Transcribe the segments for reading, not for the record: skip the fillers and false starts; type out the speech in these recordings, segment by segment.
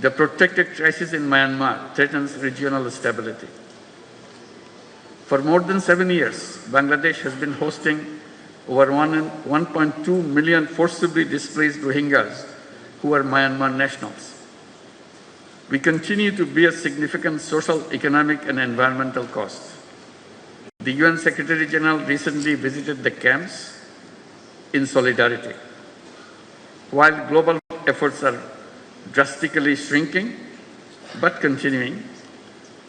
The protracted crisis in Myanmar threatens regional stability. For more than 7 years, Bangladesh has been hosting over 1.2 million forcibly displaced Rohingyas who are Myanmar nationals. We continue to bear significant social, economic, and environmental costs. The UN Secretary General recently visited the camps in solidarity. While global efforts are drastically shrinking but continuing,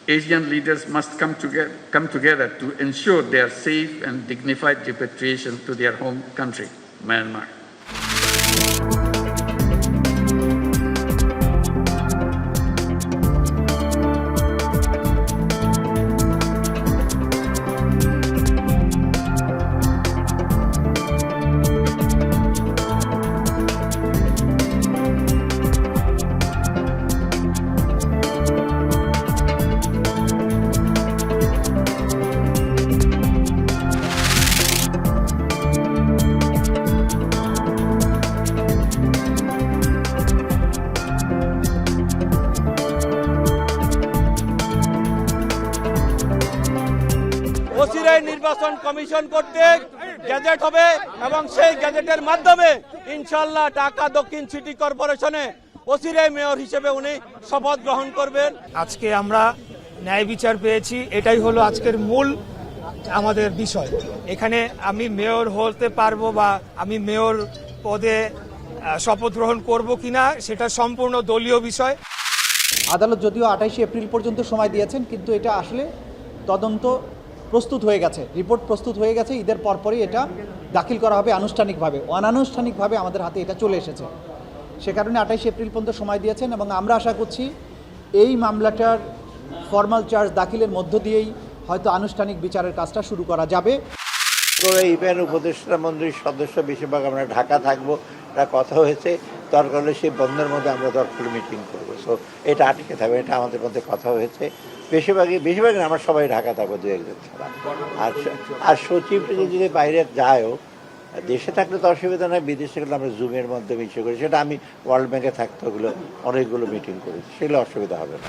Asian leaders must come together to ensure their safe and dignified repatriation to their home country, Myanmar. অচিরেই নির্বাচন commission কর্তৃক gadget হবে এবং সেই গ্যাজেটের মাধ্যমে ইনশাআল্লাহ ঢাকা দক্ষিণ সিটি কর্পোরেশনে অচিরেই মেয়র হিসেবে উনি শপথ গ্রহণ করবেন। আজকে আমরা ন্যায় বিচার পেয়েছি, এটাই হলো আজকের মূল আমাদের বিষয়। এখানে আমি মেয়র হতে পারবো বা আমি মেয়র পদে শপথ গ্রহণ করব কিনা সেটা সম্পূর্ণ দলীয় বিষয়। আদালত যদিও 28 এপ্রিল পর্যন্ত সময় দিয়েছেন, কিন্তু এটা আসলে তদন্ত প্রস্তুত হয়ে গেছে, রিপোর্ট প্রস্তুত হয়ে গেছে। ঈদের পরপরই এটা দাখিল করা হবে আনুষ্ঠানিকভাবে। অনানুষ্ঠানিকভাবে আমাদের হাতে এটা চলে এসেছে, সে কারণে 28 এপ্রিল পর্যন্ত সময় দিয়েছেন এবং আমরা আশা করছি এই মামলাটার ফর্মাল চার্জ দাখিলের মধ্য দিয়েই হয়তো আনুষ্ঠানিক বিচারের কাজটা শুরু করা যাবে। ইউপিএন উপদেষ্টা মন্ডলীর সদস্য বেশিরভাগ আমরা ঢাকা থাকবো, এটা কথা হয়েছে। দরকার হলে সেই বন্ধের মধ্যে আমরা দরকার মিটিং করবো। সো এটা আটকে থাকবে, এটা আমাদের মধ্যে কথা হয়েছে। বেশিরভাগ আমরা সবাই ঢাকা থাকবো, 2-1 ছাড়া। আর সচিব যদি বাইরে যায়ও, দেশে থাকলে তো অসুবিধা নয়, বিদেশে গেলে আমরা জুমের মাধ্যমে ইস্যু করি। সেটা আমি ওয়ার্ল্ড ব্যাংকে থাকতে ওগুলো অনেকগুলো মিটিং করেছি, সেগুলো অসুবিধা হবে না।